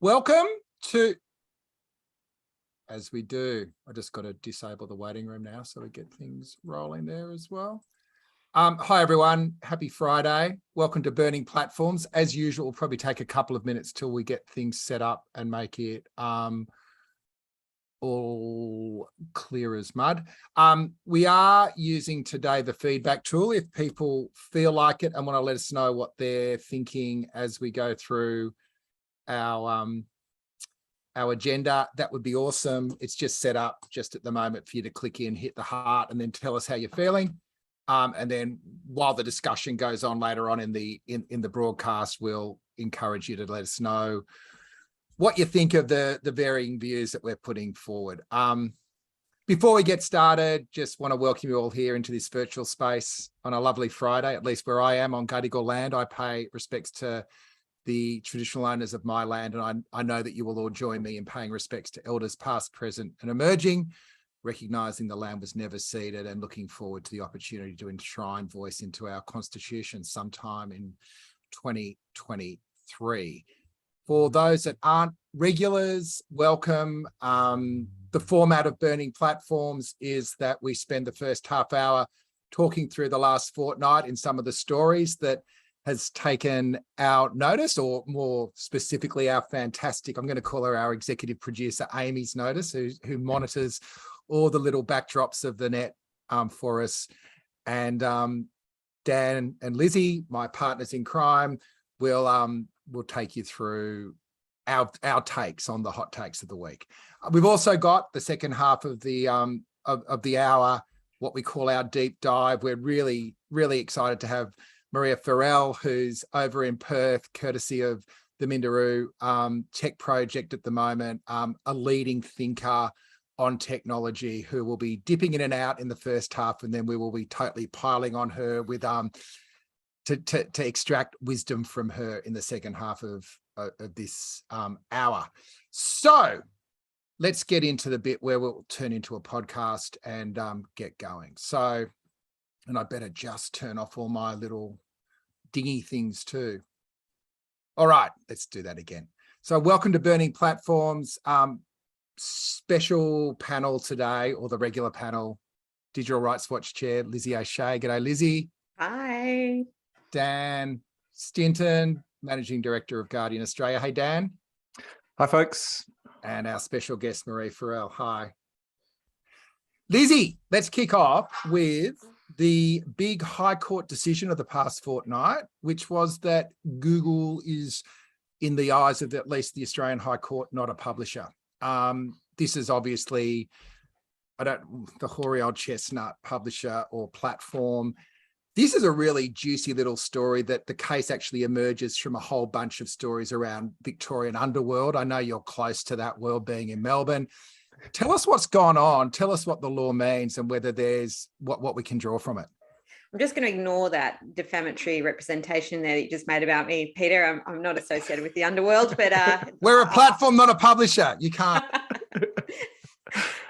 Welcome to, as we do, I just got to disable the waiting room now so we get things rolling there as well. Hi, everyone. Happy Friday. Welcome to Burning Platforms. As usual, it'll probably take a couple of minutes till we get things set up and make it all clear as mud. We are using today the feedback tool. If people feel like it and want to let us know what they're thinking as we go through our agenda, that would be awesome. It's just set up just at the moment for you to click in, hit the heart, and then tell us how you're feeling. And then while the discussion goes on later on in the broadcast, we'll encourage you to let us know what you think of the varying views that we're putting forward. Before we get started, just want to welcome you all here into this virtual space on a lovely Friday, at least where I am on Gadigal land. I pay respects to the traditional owners of my land, and I know that you will all join me in paying respects to elders past, present and emerging, recognising the land was never ceded and looking forward to the opportunity to enshrine voice into our constitution sometime in 2023. For those that aren't regulars, welcome. The format of Burning Platforms is that we spend the first half hour talking through the last fortnight in some of the stories that has taken our notice, or more specifically our fantastic, I'm going to call her our executive producer, Amy's notice, who monitors all the little backdrops of the net for us. And Dan and Lizzie, my partners in crime, will take you through our takes on the hot takes of the week. We've also got the second half of the hour, what we call our deep dive. We're really, really excited to have Maria Farrell, who's over in Perth, courtesy of the Minderoo Tech Project at the moment, a leading thinker on technology, who will be dipping in and out in the first half, and then we will be totally piling on her with to extract wisdom from her in the second half of this hour. So let's get into the bit where we'll turn into a podcast and get going. So, and I better just turn off all my little dingy things too. All right, let's do that again. So welcome to Burning Platforms. Special panel today, or the regular panel, Digital Rights Watch Chair, Lizzie O'Shea. G'day, Lizzie. Hi. Dan Stinton, Managing Director of Guardian Australia. Hey, Dan. Hi, folks. And our special guest, Maria Farrell. Hi. Lizzie, let's kick off with the big High Court decision of the past fortnight, which was that Google is, in the eyes of at least the Australian High Court, not a publisher. This is obviously, the hoary old chestnut publisher or platform. This is a really juicy little story that the case actually emerges from a whole bunch of stories around Victorian underworld. I know you're close to that world, being in Melbourne. Tell us what's gone on. Tell us what the law means and whether there's what we can draw from it. I'm just going to ignore that defamatory representation there that you just made about me, Peter. I'm not associated with the underworld, but we're a platform, not a publisher. You can't.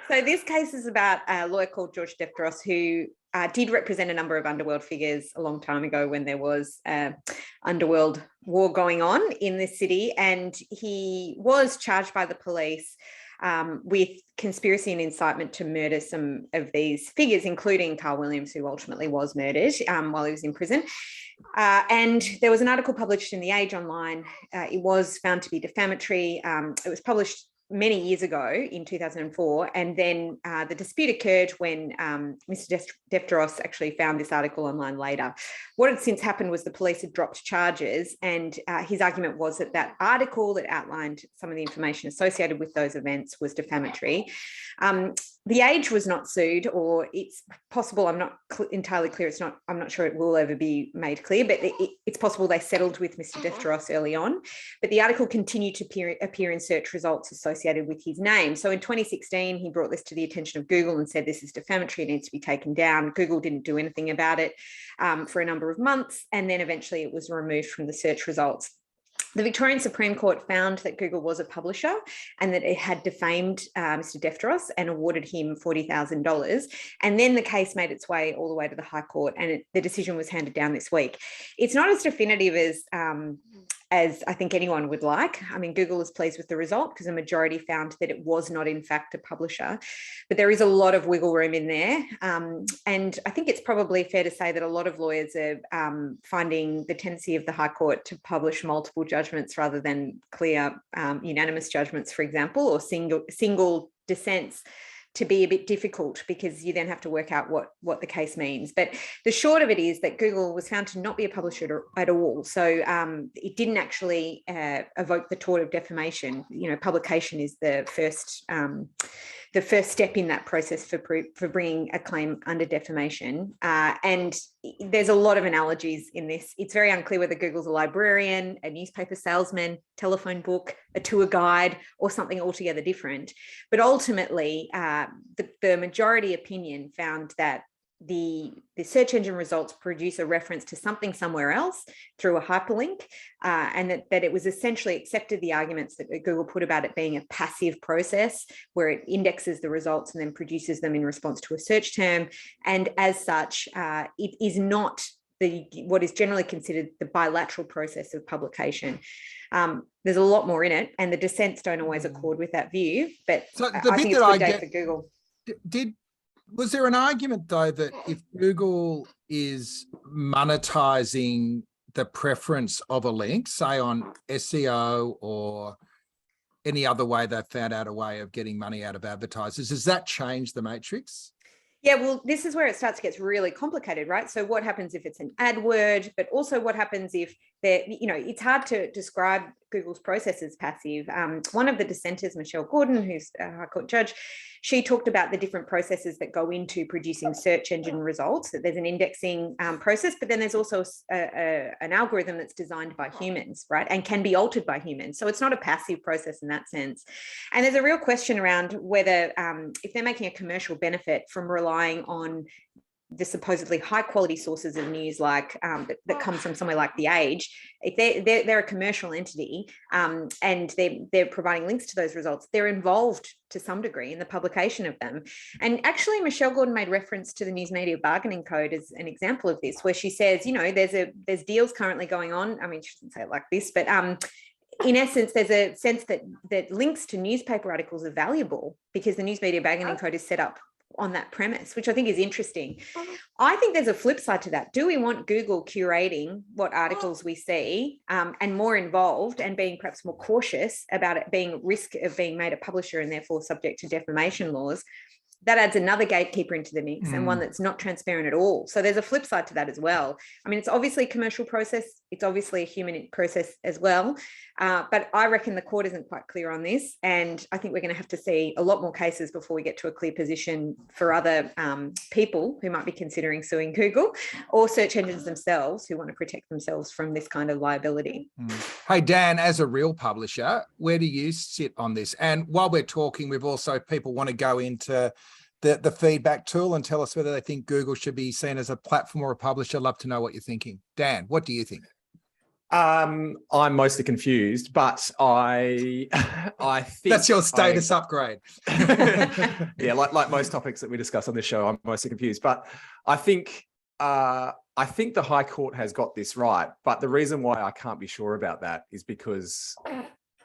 So this case is about a lawyer called George Defteros, who did represent a number of underworld figures a long time ago when there was underworld war going on in this city, and he was charged by the police with conspiracy and incitement to murder some of these figures, including Carl Williams, who ultimately was murdered while he was in prison. And there was an article published in The Age online. It was found to be defamatory. It was published many years ago in 2004, and then the dispute occurred when Mr. Defteros actually found this article online later. What had since happened was the police had dropped charges, and his argument was that that article that outlined some of the information associated with those events was defamatory. The Age was not sued, or it's possible, I'm not entirely clear, I'm not sure it will ever be made clear, but it's possible they settled with Mr. Defteros early on, but the article continued to appear in search results associated with his name. So in 2016, he brought this to the attention of Google and said, this is defamatory, it needs to be taken down. Google didn't do anything about it for a number of months, and then eventually it was removed from the search results. The Victorian Supreme Court found that Google was a publisher and that it had defamed Mr. Defteros and awarded him $40,000. And then the case made its way all the way to the High Court, and the decision was handed down this week. It's not as definitive as as I think anyone would like. I mean, Google is pleased with the result because a majority found that it was not in fact a publisher, but there is a lot of wiggle room in there. And I think it's probably fair to say that a lot of lawyers are finding the tendency of the High Court to publish multiple judgments rather than clear unanimous judgments, for example, or single dissents, to be a bit difficult, because you then have to work out what the case means. But the short of it is that Google was found to not be a publisher at all. So it didn't actually evoke the tort of defamation. Publication is the first step in that process for bringing a claim under defamation. And there's a lot of analogies in this. It's very unclear whether Google's a librarian, a newspaper salesman, telephone book, a tour guide, or something altogether different. But ultimately, the majority opinion found that the search engine results produce a reference to something somewhere else through a hyperlink, and that it was essentially accepted the arguments that Google put about it being a passive process where it indexes the results and then produces them in response to a search term. And as such, it is not what is generally considered the bilateral process of publication. There's a lot more in it, and the dissents don't always accord with that view, but So I think it's a good day for Google. Was there an argument, though, that if Google is monetizing the preference of a link, say on SEO or any other way they've found out a way of getting money out of advertisers, does that change the matrix? Yeah, well, this is where it starts to get really complicated, right? So what happens if it's an ad word, but also what happens if it's hard to describe Google's process as passive. One of the dissenters, Michelle Gordon, who's a High Court judge, she talked about the different processes that go into producing search engine results. That there's an indexing process, but then there's also an algorithm that's designed by humans, right? And can be altered by humans. So it's not a passive process in that sense. And there's a real question around whether if they're making a commercial benefit from relying on the supposedly high quality sources of news like that come from somewhere like The Age, if they're a commercial entity and they're providing links to those results, they're involved to some degree in the publication of them. And actually, Michelle Gordon made reference to the News Media Bargaining Code as an example of this, where she says, there's deals currently going on. I mean, she didn't say it like this, but in essence, there's a sense that links to newspaper articles are valuable because the News Media Bargaining Code is set up on that premise, which I think is interesting. I think there's a flip side to that. Do we want Google curating what articles we see and more involved and being perhaps more cautious about it being at risk of being made a publisher and therefore subject to defamation laws? That adds another gatekeeper into the mix and one that's not transparent at all. So there's a flip side to that as well. I mean, it's obviously a commercial process. It's obviously a human process as well. But I reckon the court isn't quite clear on this. And I think we're going to have to see a lot more cases before we get to a clear position for other people who might be considering suing Google or search engines themselves who want to protect themselves from this kind of liability. Hey, Dan, as a real publisher, where do you sit on this? And while we're talking, we've also, people want to go into the feedback tool and tell us whether they think Google should be seen as a platform or a publisher. Love to know what you're thinking. Dan, what do you think? I'm mostly confused, but I think that's your status upgrade. Yeah, like most topics that we discuss on this show, I'm mostly confused. But I think the High Court has got this right. But the reason why I can't be sure about that is because,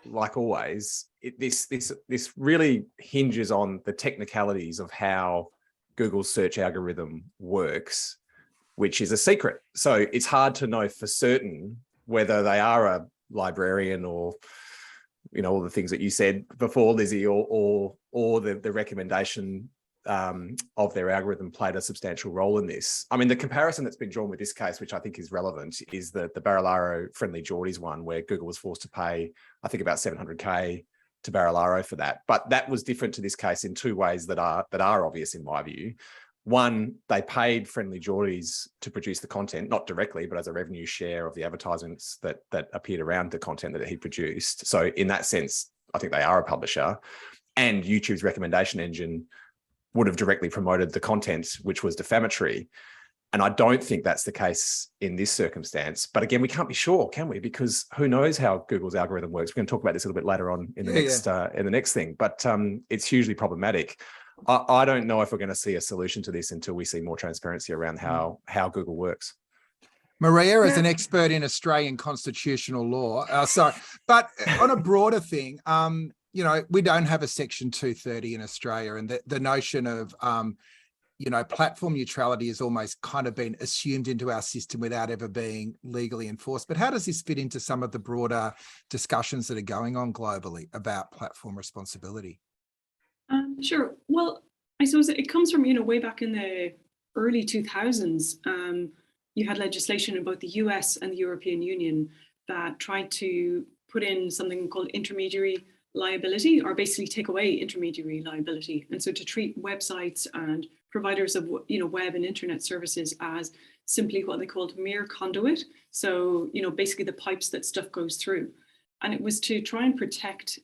like always, this really hinges on the technicalities of how Google's search algorithm works, which is a secret. So it's hard to know for certain whether they are a librarian or, all the things that you said before, Lizzie, or the recommendation of their algorithm played a substantial role in this. I mean, the comparison that's been drawn with this case, which I think is relevant, is the Barilaro Friendly Geordies one, where Google was forced to pay, I think, about $700K to Barilaro for that. But that was different to this case in two ways that are obvious in my view. One, they paid Friendly Geordies to produce the content, not directly, but as a revenue share of the advertisements that appeared around the content that he produced. So in that sense, I think they are a publisher. And YouTube's recommendation engine would have directly promoted the content, which was defamatory. And I don't think that's the case in this circumstance. But again, we can't be sure, can we? Because who knows how Google's algorithm works? We're going to talk about this a little bit later on in the next thing. But it's hugely problematic. I don't know if we're going to see a solution to this until we see more transparency around how Google works. Maria is an expert in Australian constitutional law. But on a broader thing, you know, we don't have a Section 230 in Australia, and the notion of, you know, platform neutrality has almost kind of been assumed into our system without ever being legally enforced. But how does this fit into some of the broader discussions that are going on globally about platform responsibility? Sure. Well, I suppose it comes from, you know, way back in the early 2000s. You had legislation in both the US and the European Union that tried to put in something called intermediary liability, or basically take away intermediary liability. And so to treat websites and providers of, you know, web and internet services as simply what they called mere conduit. So, you know, basically the pipes that stuff goes through. And it was to try and protect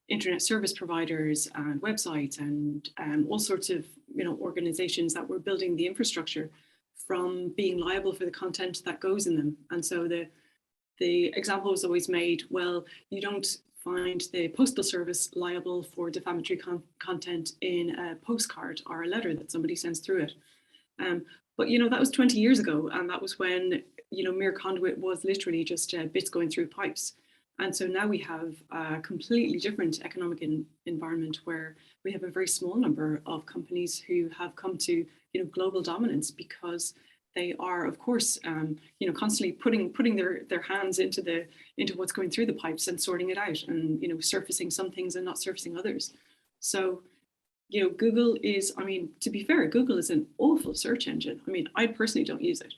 internet service providers and websites and all sorts of, you know, organizations that were building the infrastructure from being liable for the content that goes in them. And so the example was always made, well, you don't find the postal service liable for defamatory content in a postcard or a letter that somebody sends through it. But, you know, that was 20 years ago. And that was when, you know, mere conduit was literally just bits going through pipes. And so now we have a completely different economic environment where we have a very small number of companies who have come to, you know, global dominance because they are, of course, you know, constantly putting their hands into what's going through the pipes and sorting it out, and, you know, surfacing some things and not surfacing others. So, you know, Google is, I mean, to be fair, Google is an awful search engine. I mean, I personally don't use it.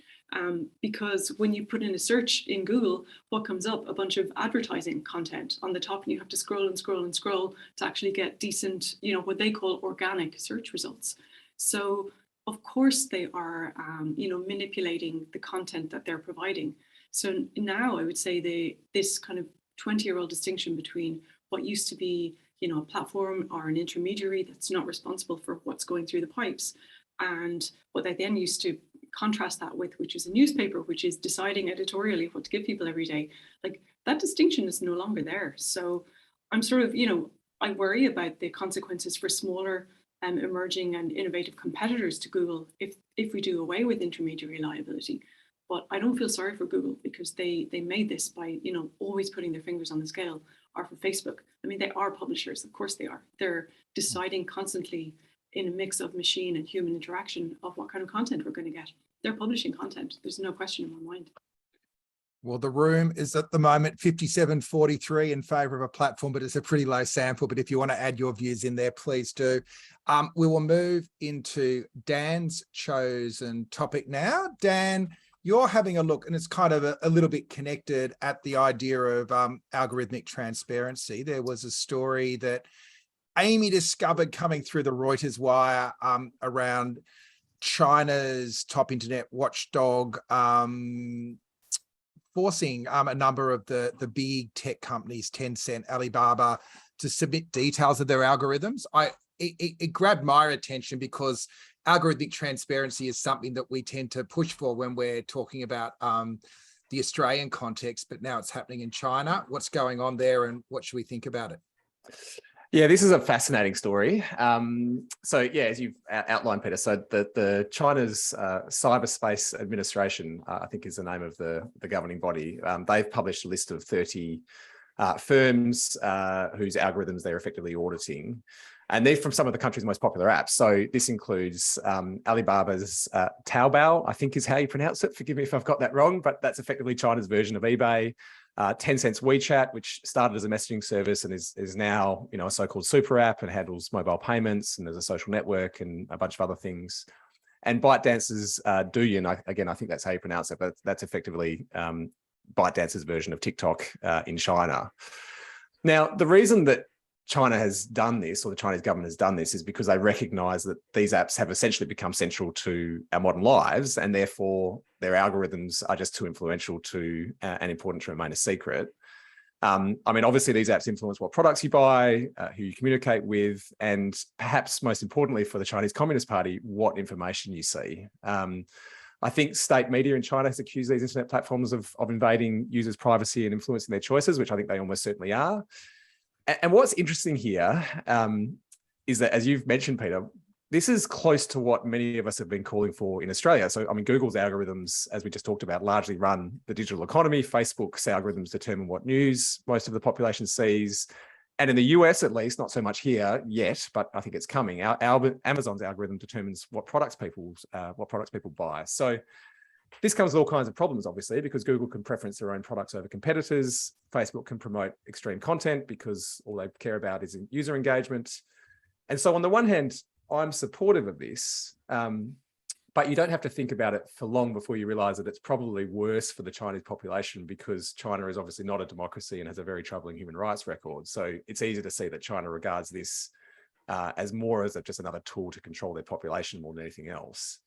Because when you put in a search in Google, what comes up? A bunch of advertising content on the top, and you have to scroll and scroll and scroll to actually get decent, you know, what they call organic search results. So of course they are, you know, manipulating the content that they're providing. So now I would say this kind of 20-year-old distinction between what used to be, you know, a platform or an intermediary that's not responsible for what's going through the pipes, and what they then used to contrast that with, which is a newspaper, which is deciding editorially what to give people every day. Like, that distinction is no longer there. So I'm sort of, you know, I worry about the consequences for smaller emerging and innovative competitors to Google if we do away with intermediary liability. But I don't feel sorry for Google, because they made this by, you know, always putting their fingers on the scale. Or for Facebook, I mean, they are publishers, of course they are. They're deciding constantly in a mix of machine and human interaction of what kind of content we're going to get. They're publishing content. There's no question in my mind. Well, the room is at the moment 57-43 in favour of a platform, but it's a pretty low sample. But if you want to add your views in there, please do. We will move into Dan's chosen topic now. Dan, you're having a look, and it's kind of a little bit connected at the idea of algorithmic transparency. There was a story that Amy discovered coming through the Reuters wire around China's top internet watchdog forcing a number of the big tech companies, Tencent, Alibaba, to submit details of their algorithms. It grabbed my attention because algorithmic transparency is something that we tend to push for when we're talking about the Australian context, but now it's happening in China. What's going on there, and what should we think about it? Yeah, this is a fascinating story. So yeah, as you've outlined, Peter, so the China's Cyberspace Administration, I think is the name of the governing body. They've published a list of 30 firms whose algorithms they're effectively auditing. And they're from some of the country's most popular apps. So this includes Alibaba's Taobao, I think is how you pronounce it. Forgive me if I've got that wrong, but that's effectively China's version of eBay. Tencent's WeChat, which started as a messaging service and is now, you know, a so-called super app and handles mobile payments, and there's a social network and a bunch of other things. And ByteDance's Douyin, again, I think that's how you pronounce it, but that's effectively ByteDance's version of TikTok in China. Now, the reason that China has done this, or the Chinese government has done this, is because they recognize that these apps have essentially become central to our modern lives, and therefore their algorithms are just too influential to and important to remain a secret. I mean, obviously these apps influence what products you buy, who you communicate with, and perhaps most importantly for the Chinese Communist Party, what information you see. I think state media in China has accused these internet platforms of invading users' privacy and influencing their choices, which I think they almost certainly are. And what's interesting here is that, as you've mentioned, Peter, this is close to what many of us have been calling for in Australia. So, I mean, Google's algorithms, as we just talked about, largely run the digital economy. Facebook's algorithms determine what news most of the population sees. And in the US, at least, not so much here yet, but I think it's coming. Amazon's algorithm determines what products people buy. So this comes with all kinds of problems, obviously, because Google can preference their own products over competitors. Facebook can promote extreme content because all they care about is user engagement. And so on the one hand, I'm supportive of this, but you don't have to think about it for long before you realize that it's probably worse for the Chinese population, because China is obviously not a democracy and has a very troubling human rights record. So it's easy to see that China regards this as more as just another tool to control their population more than anything else.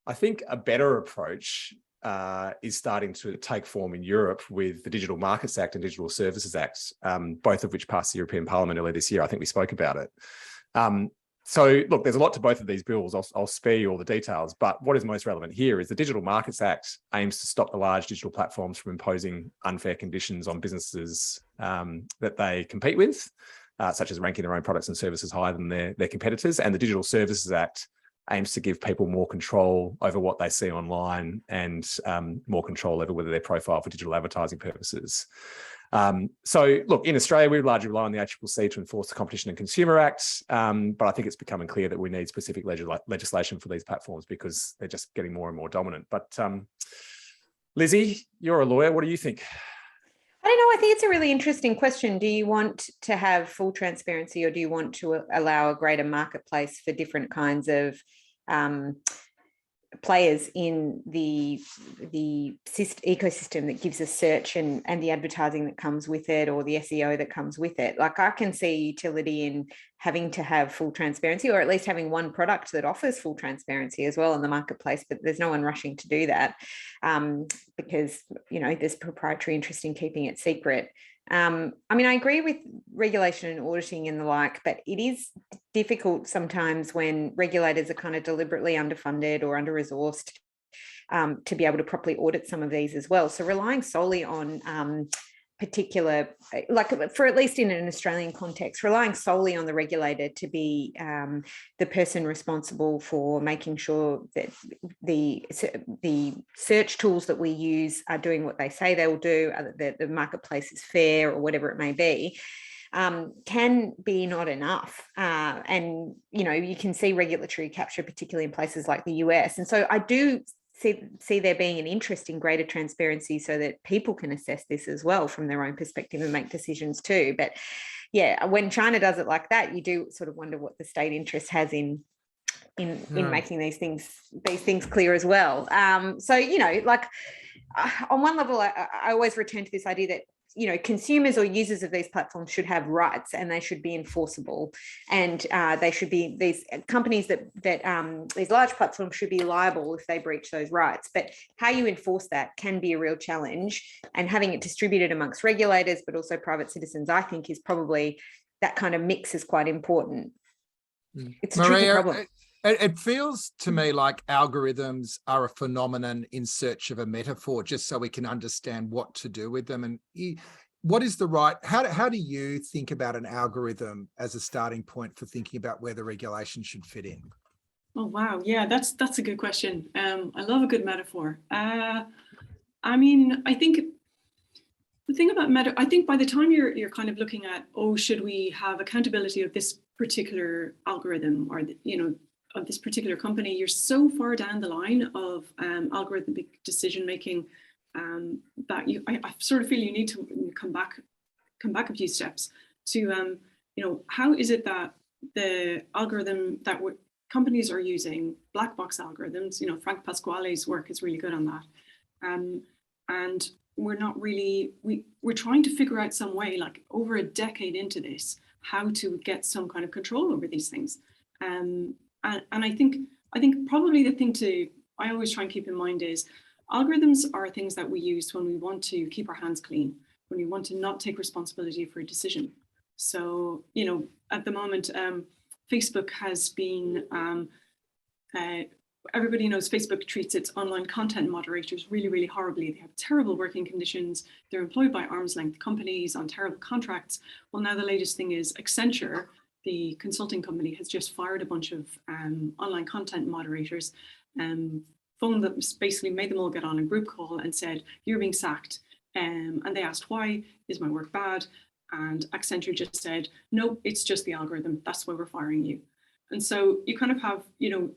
I think a better approach is starting to take form in Europe with the Digital Markets Act and Digital Services Act, both of which passed the European Parliament earlier this year. I think we spoke about it. So look, there's a lot to both of these bills. I'll spare you all the details, but what is most relevant here is the Digital Markets Act aims to stop the large digital platforms from imposing unfair conditions on businesses that they compete with, such as ranking their own products and services higher than their competitors. And the Digital Services Act aims to give people more control over what they see online and more control over whether they're profiled for digital advertising purposes. So look, in Australia, we largely rely on the ACCC to enforce the Competition and Consumer Act, but I think it's becoming clear that we need specific legislation for these platforms because they're just getting more and more dominant. But Lizzie, you're a lawyer. What do you think? I don't know. I think it's a really interesting question. Do you want to have full transparency, or do you want to allow a greater marketplace for different kinds of players in the ecosystem that gives us search and the advertising that comes with it, or the SEO that comes with it? Like, I can see utility in having to have full transparency, or at least having one product that offers full transparency as well in the marketplace, but there's no one rushing to do that because, you know, there's proprietary interest in keeping it secret. I mean, I agree with regulation and auditing and the like, but it is difficult sometimes when regulators are kind of deliberately underfunded or under-resourced to be able to properly audit some of these as well. So relying solely on particular, like for at least in an Australian context, relying solely on the regulator to be the person responsible for making sure that the search tools that we use are doing what they say they will do, that the marketplace is fair or whatever it may be, can be not enough. And, you know, you can see regulatory capture, particularly in places like the US. And so I do see there being an interest in greater transparency so that people can assess this as well from their own perspective and make decisions too. But yeah, when China does it like that, you do sort of wonder what the state interest has in making these things clear as well. So, you know, like on one level, I always return to this idea that, you know, consumers or users of these platforms should have rights and they should be enforceable, and they should be, these companies that these large platforms should be liable if they breach those rights. But how you enforce that can be a real challenge, and having it distributed amongst regulators but also private citizens, I think, is probably, that kind of mix is quite important. It's a tricky problem. It feels to me like algorithms are a phenomenon in search of a metaphor, just so we can understand what to do with them. And what is the right, how do you think about an algorithm as a starting point for thinking about where the regulation should fit in? Oh, wow. Yeah, that's a good question. I love a good metaphor. I mean, I think the thing about I think by the time you're kind of looking at, oh, should we have accountability of this particular algorithm, or, you know, of this particular company, you're so far down the line of algorithmic decision making that I sort of feel you need to come back a few steps to you know, how is it that the algorithm that companies are using, black box algorithms, you know, Frank Pasquale's work is really good on that, and we're not really, we're trying to figure out some way, like over a decade into this, how to get some kind of control over these things. And I think probably the thing I always try and keep in mind is algorithms are things that we use when we want to keep our hands clean, when we want to not take responsibility for a decision. So, you know, at the moment, Facebook has been, everybody knows Facebook treats its online content moderators really, really horribly. They have terrible working conditions. They're employed by arm's length companies on terrible contracts. Well, now the latest thing is Accenture the consulting company has just fired a bunch of online content moderators, phoned them, basically made them all get on a group call and said, you're being sacked. And they asked, why? Is my work bad? And Accenture just said, no, it's just the algorithm. That's why we're firing you. And so you kind of have,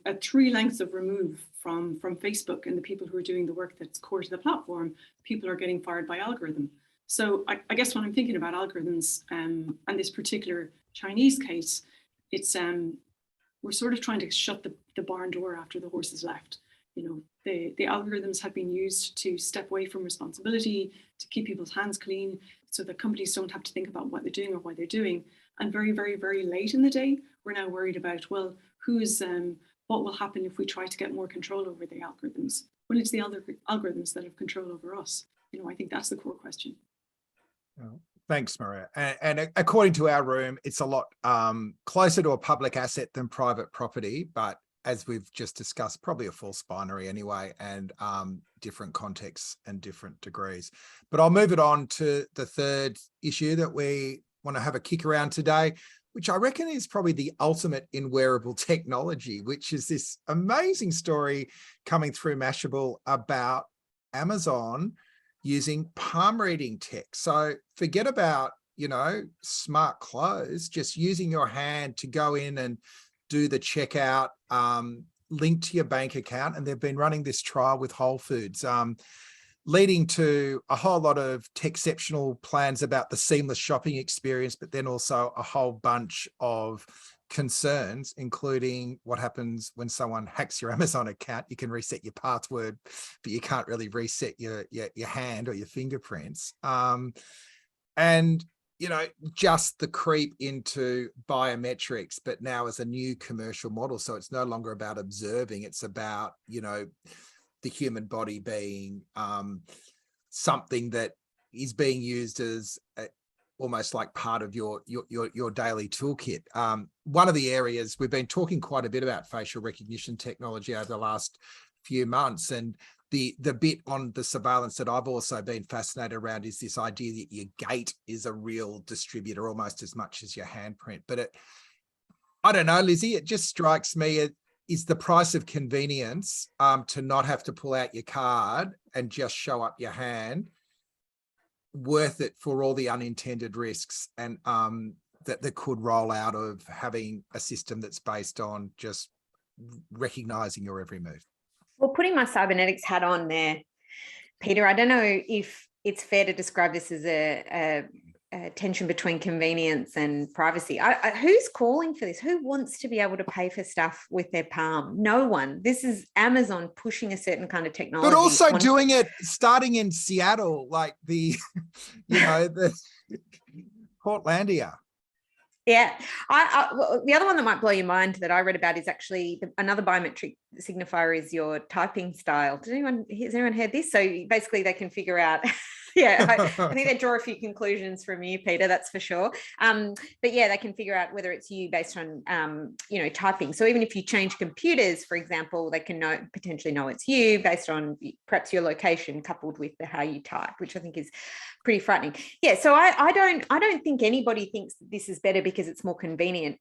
a 3 lengths of remove from Facebook and the people who are doing the work that's core to the platform. People are getting fired by algorithm. So I guess when I'm thinking about algorithms and this particular Chinese case, it's we're sort of trying to shut the barn door after the horse has left. The algorithms have been used to step away from responsibility, to keep people's hands clean, so that companies don't have to think about what they're doing or why they're doing. And very, very, very late in the day, we're now worried about, well, what will happen if we try to get more control over the algorithms? When it's the algorithms that have control over us. I think that's the core question. Oh, thanks, Maria. And according to our room, it's a lot closer to a public asset than private property, but as we've just discussed, probably a false binary anyway, and different contexts and different degrees. But I'll move it on to the third issue that we want to have a kick around today, which I reckon is probably the ultimate in wearable technology, which is this amazing story coming through Mashable about Amazon using palm reading tech. So forget about, smart clothes, just using your hand to go in and do the checkout, linked to your bank account. And they've been running this trial with Whole Foods, leading to a whole lot of techceptional plans about the seamless shopping experience, but then also a whole bunch of concerns, including what happens when someone hacks your Amazon account. You can reset your password, but you can't really reset your hand or your fingerprints. And just the creep into biometrics, but now as a new commercial model. So it's no longer about observing, it's about, the human body being something that is being used as almost like part of your daily toolkit. One of the areas we've been talking quite a bit about facial recognition technology over the last few months, and the bit on the surveillance that I've also been fascinated around is this idea that your gait is a real distributor almost as much as your handprint. But I don't know, Lizzie, it just strikes me is the price of convenience to not have to pull out your card and just show up your hand worth it for all the unintended risks and that could roll out of having a system that's based on just recognizing your every move? Well, putting my cybernetics hat on there, Peter, I don't know if it's fair to describe this as a tension between convenience and privacy. Who's calling for this? Who wants to be able to pay for stuff with their palm? No one. This is Amazon pushing a certain kind of technology. But also doing it starting in Seattle, like the Portlandia. Yeah. The other one that might blow your mind that I read about is actually another biometric signifier is your typing style. Has anyone heard this? So basically they can figure out, I think they draw a few conclusions from you, Peter, that's for sure. But yeah, they can figure out whether it's you based on, typing. So even if you change computers, for example, they can potentially know it's you based on perhaps your location coupled with how you type, which I think is pretty frightening. Yeah, so I don't think anybody thinks that this is better because it's more convenient.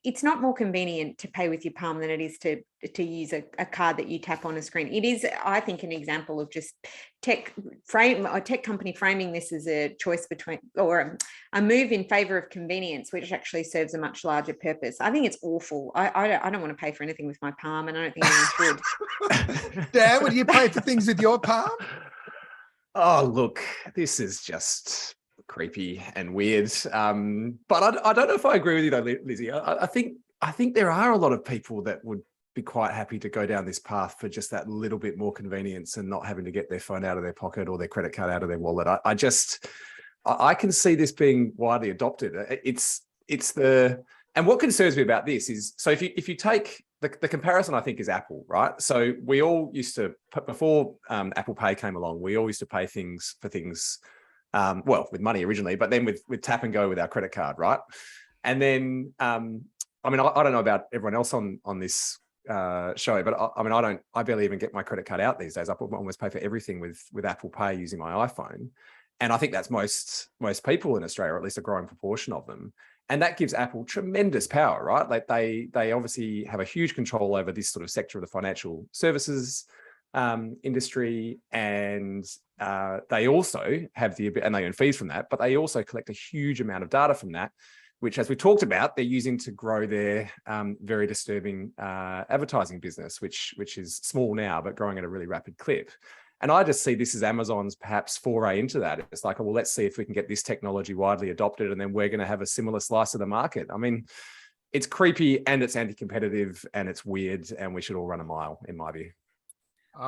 It's not more convenient to pay with your palm than it is to use a card that you tap on a screen. It is, I think, an example of just tech company framing this as a choice between, or a move in favor of convenience, which actually serves a much larger purpose. I think it's awful. I don't want to pay for anything with my palm, and I don't think anyone should. Dan, would you pay for things with your palm? Oh, look, this is just creepy and weird. But I don't know if I agree with you though, Lizzie. I think there are a lot of people that would be quite happy to go down this path for just that little bit more convenience and not having to get their phone out of their pocket or their credit card out of their wallet. I can see this being widely adopted. And what concerns me about this is, so if you take the comparison, I think, is Apple, right? So we all used to, before Apple Pay came along, we all used to pay for things, with money originally, but then with tap and go with our credit card, right? And then, I don't know about everyone else on this show, but I barely even get my credit card out these days. I almost pay for everything with Apple Pay using my iPhone. And I think that's most people in Australia, or at least a growing proportion of them. And that gives Apple tremendous power, right? Like they obviously have a huge control over this sort of sector of the financial services industry, and they also have and they earn fees from that, but they also collect a huge amount of data from that, which, as we talked about, they're using to grow their very disturbing advertising business, which is small now, but growing at a really rapid clip. And I just see this as Amazon's perhaps foray into that. It's like, well, let's see if we can get this technology widely adopted, and then we're going to have a similar slice of the market. I mean, it's creepy and it's anti-competitive and it's weird, and we should all run a mile, in my view.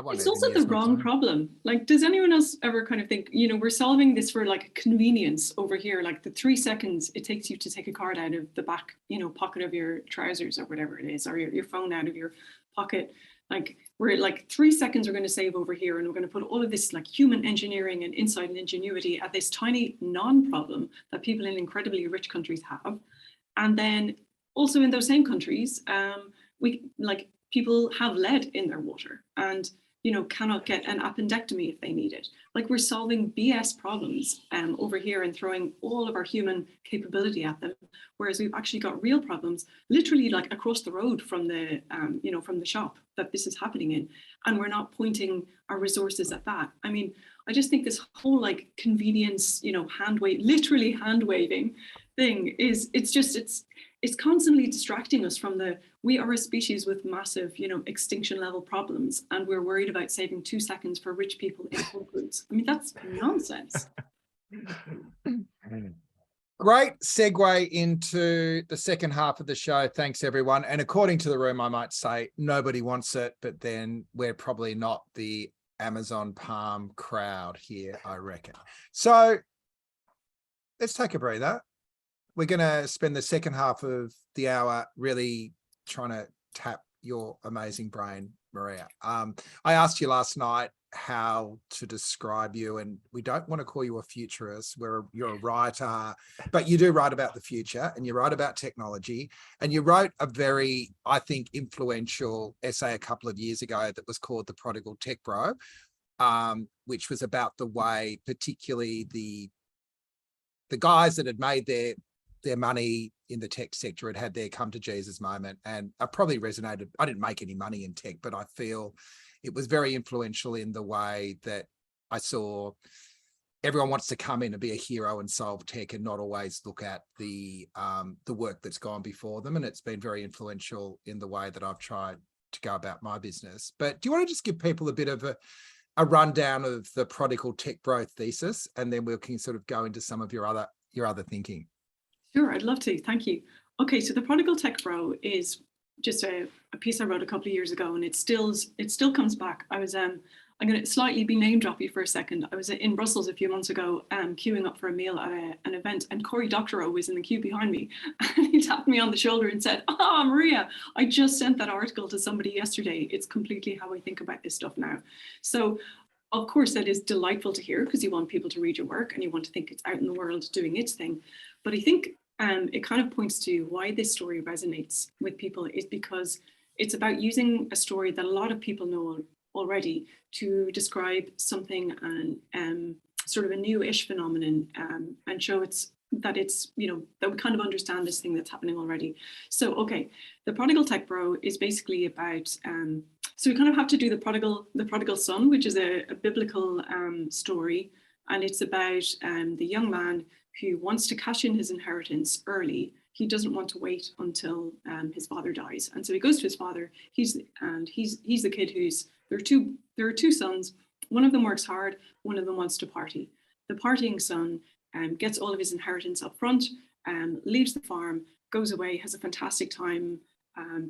It's also the wrong problem. Like, does anyone else ever kind of think, you know, we're solving this for like convenience over here, like the 3 seconds it takes you to take a card out of the back, you know, pocket of your trousers or whatever it is, or your phone out of your pocket. Like, we're like 3 seconds we're going to save over here, and we're going to put all of this like human engineering and insight and ingenuity at this tiny non-problem that people in incredibly rich countries have. And then also in those same countries, people have lead in their water and, you know, cannot get an appendectomy if they need it. Like, we're solving BS problems over here and throwing all of our human capability at them, whereas we've actually got real problems literally like across the road from the, from the shop that this is happening in. And we're not pointing our resources at that. I mean, I just think this whole like convenience, you know, literally hand waving thing it's constantly distracting us from we are a species with massive, you know, extinction level problems, and we're worried about saving 2 seconds for rich people in Whole Foods. I mean, that's nonsense. Great segue into the second half of the show. Thanks, everyone. And according to the room, I might say nobody wants it, but then we're probably not the Amazon Palm crowd here, I reckon. So let's take a breather. We're going to spend the second half of the hour really trying to tap your amazing brain, Maria. I asked you last night how to describe you, and we don't want to call you a futurist. You're a writer, but you do write about the future, and you write about technology, and you wrote a very, I think, influential essay a couple of years ago that was called The Prodigal Tech Bro, which was about the way particularly the guys that had made their money in the tech sector had their come to Jesus moment. And I probably resonated. I didn't make any money in tech, but I feel it was very influential in the way that I saw everyone wants to come in and be a hero and solve tech and not always look at the work that's gone before them. And it's been very influential in the way that I've tried to go about my business. But do you want to just give people a bit of a rundown of the Prodigal Tech Bro thesis, and then we can sort of go into some of your other thinking? Sure, I'd love to. Thank you. Okay, so the Prodigal Tech Bro is just a piece I wrote a couple of years ago, and it still comes back. I'm going to slightly be name droppy for a second. I was in Brussels a few months ago, queuing up for a meal at an event, and Cory Doctorow was in the queue behind me, and he tapped me on the shoulder and said, "Ah, Maria, I just sent that article to somebody yesterday. It's completely how I think about this stuff now." So, of course, that is delightful to hear, because you want people to read your work and you want to think it's out in the world doing its thing. But I think it kind of points to why this story resonates with people is because it's about using a story that a lot of people know already to describe something and sort of a new-ish phenomenon, and show that we kind of understand this thing that's happening already. So, okay, the Prodigal Tech Bro is basically about, so we kind of have to do the prodigal son, which is a biblical story, and it's about the young man who wants to cash in his inheritance early. He doesn't want to wait until his father dies, and so he goes to his father. He's the kid there are two sons. One of them works hard. One of them wants to party. The partying son gets all of his inheritance up front, leaves the farm, goes away, has a fantastic time,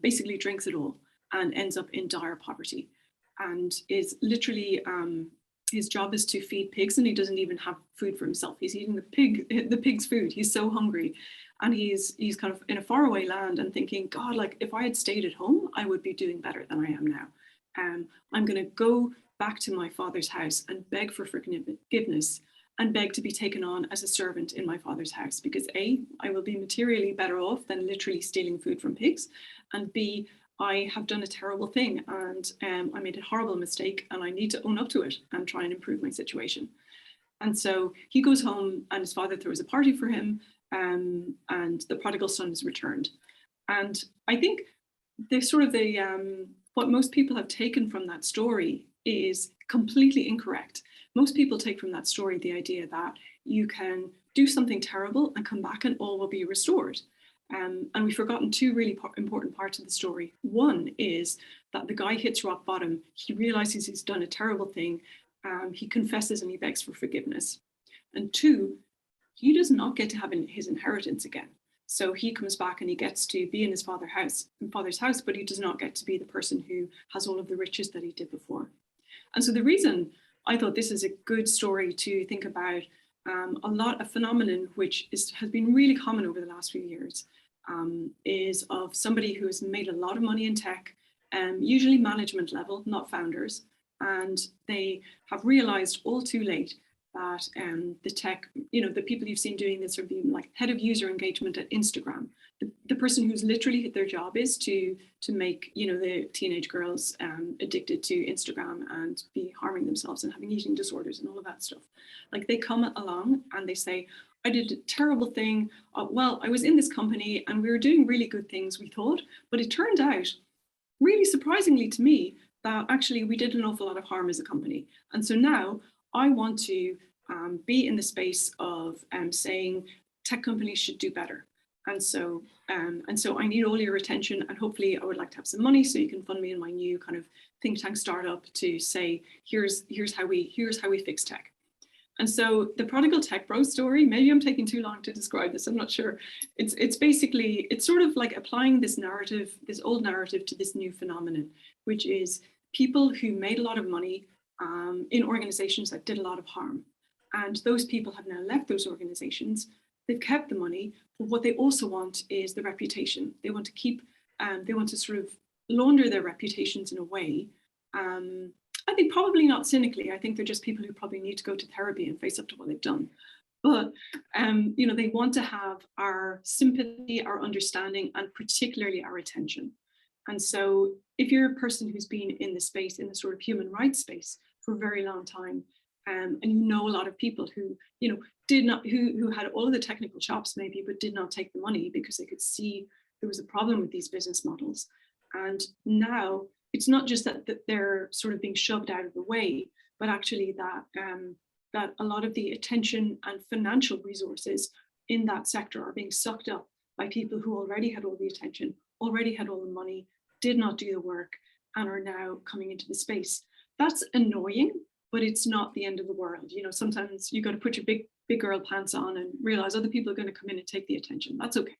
basically drinks it all, and ends up in dire poverty, and is literally his job is to feed pigs, and he doesn't even have food for himself. He's eating the pig's food. He's so hungry, and he's kind of in a faraway land and thinking, God, like if I had stayed at home, I would be doing better than I am now. I'm going to go back to my father's house and beg for forgiveness and beg to be taken on as a servant in my father's house, because A, I will be materially better off than literally stealing food from pigs, and B, I have done a terrible thing and I made a horrible mistake, and I need to own up to it and try and improve my situation. And so he goes home, and his father throws a party for him, and the prodigal son is returned. And I think the sort of the what most people have taken from that story is completely incorrect. Most people take from that story the idea that you can do something terrible and come back and all will be restored. And we've forgotten two really important parts of the story. One is that the guy hits rock bottom. He realizes he's done a terrible thing. He confesses and he begs for forgiveness. And two, he does not get to have his inheritance again. So he comes back and he gets to be in his father's house, but he does not get to be the person who has all of the riches that he did before. And so the reason I thought this is a good story to think about a phenomenon which has been really common over the last few years is of somebody who has made a lot of money in tech, usually management level, not founders. And they have realized all too late that the tech, the people you've seen doing this are being like head of user engagement at Instagram. The person who's literally their job is to make, the teenage girls addicted to Instagram and be harming themselves and having eating disorders and all of that stuff. Like they come along and they say, I did a terrible thing. Well, I was in this company and we were doing really good things, we thought, but it turned out, really surprisingly to me, that actually we did an awful lot of harm as a company. And so now I want to be in the space of saying tech companies should do better. And so I need all your attention, and hopefully I would like to have some money so you can fund me in my new kind of think tank startup to say, here's how we fix tech. And so the prodigal tech bro story, maybe I'm taking too long to describe this, I'm not sure. It's basically, it's sort of like applying this narrative, this old narrative to this new phenomenon, which is people who made a lot of money in organizations that did a lot of harm. And those people have now left those organizations. They've kept the money, but what they also want is the reputation. They want to keep, they want to sort of launder their reputations in a way. I think probably not cynically. I think they're just people who probably need to go to therapy and face up to what they've done. But they want to have our sympathy, our understanding, and particularly our attention. And so if you're a person who's been in the space, in the sort of human rights space for a very long time, and you know a lot of people who, who had all of the technical chops maybe, but did not take the money because they could see there was a problem with these business models. And now it's not just that they're sort of being shoved out of the way, but actually that a lot of the attention and financial resources in that sector are being sucked up by people who already had all the attention, already had all the money, did not do the work, and are now coming into the space. That's annoying, but it's not the end of the world. Sometimes you got to put your big girl pants on and realize other people are going to come in and take the attention. That's okay.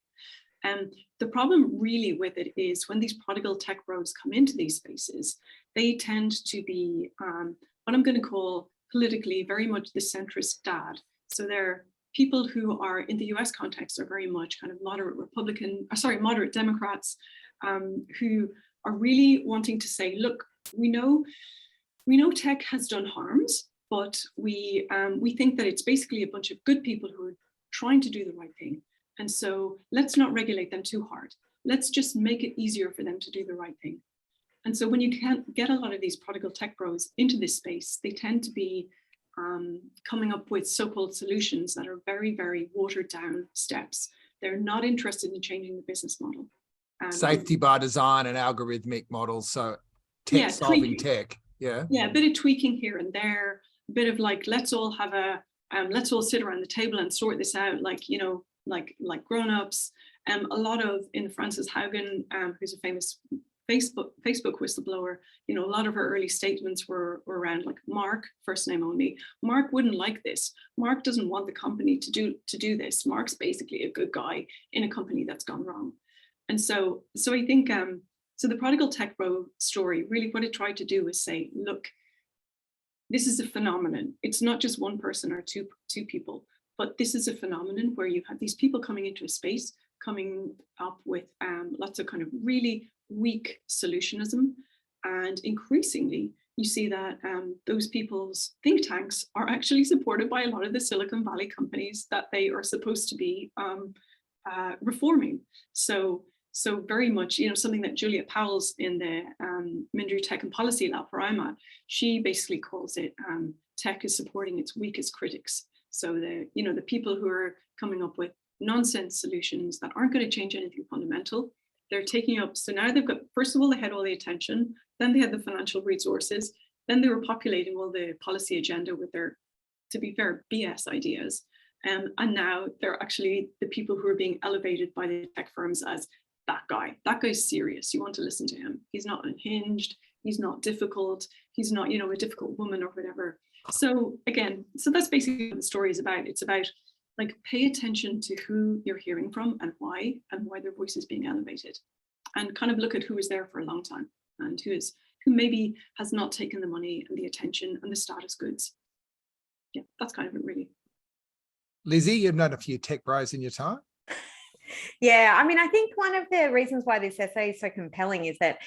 The problem really with it is when these prodigal tech bros come into these spaces, they tend to be what I'm going to call politically very much the centrist dad. So they're people who are in the US context are very much kind of moderate Democrats who are really wanting to say, look, we know tech has done harms, but we think that it's basically a bunch of good people who are trying to do the right thing. And so let's not regulate them too hard. Let's just make it easier for them to do the right thing. And so when you can't get a lot of these prodigal tech bros into this space, they tend to be coming up with so-called solutions that are very, very watered down steps. They're not interested in changing the business model. Safety by design and algorithmic models. So solving tech. Yeah, a bit of tweaking here and there, a bit of like, let's all sit around the table and sort this out, like grown-ups. A lot of, in Frances Haugen, who's a famous Facebook whistleblower, a lot of her early statements were around like Mark, first name only. Mark wouldn't like this. Mark doesn't want the company to do this. Mark's basically a good guy in a company that's gone wrong. And so I think so the prodigal tech bro story, really what it tried to do was say, look, this is a phenomenon. It's not just one person or two people, but this is a phenomenon where you have these people coming into a space, coming up with lots of kind of really weak solutionism. And increasingly, you see that those people's think tanks are actually supported by a lot of the Silicon Valley companies that they are supposed to be reforming. So very much, something that Julia Powell's in the Mindry Tech and Policy Lab where I'm at, she basically calls it tech is supporting its weakest critics. So the people who are coming up with nonsense solutions that aren't going to change anything fundamental. They're taking up, so now they've got, first of all, they had all the attention, then they had the financial resources, then they were populating all the policy agenda with their, to be fair, BS ideas. And now they're actually the people who are being elevated by the tech firms as that guy's serious. You want to listen to him. He's not unhinged. He's not difficult. He's not, you know, a difficult woman or whatever. So again, so that's basically what the story is about. It's about like, pay attention to who you're hearing from and why their voice is being elevated, and kind of look at who was there for a long time and who maybe has not taken the money and the attention and the status goods. Yeah, that's kind of it really. Lizzie, you've known a few tech bros in your time. Yeah, I mean, I think one of the reasons why this essay is so compelling is that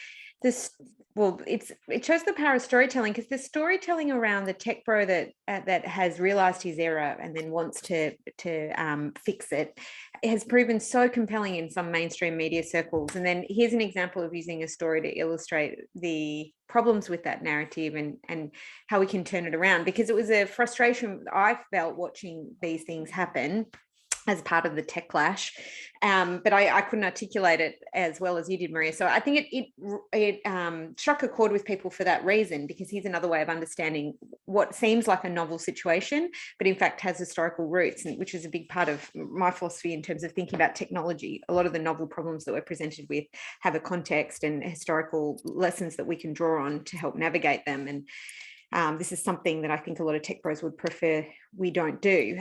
it shows the power of storytelling, because the storytelling around the tech bro that has realized his error and then wants to fix it has proven so compelling in some mainstream media circles. And then here's an example of using a story to illustrate the problems with that narrative and how we can turn it around, because it was a frustration I felt watching these things happen as part of the tech clash, but I couldn't articulate it as well as you did, Maria. So I think it struck a chord with people for that reason, because here's another way of understanding what seems like a novel situation, but in fact has historical roots, and which is a big part of my philosophy in terms of thinking about technology. A lot of the novel problems that we're presented with have a context and historical lessons that we can draw on to help navigate them. And this is something that I think a lot of tech bros would prefer we don't do.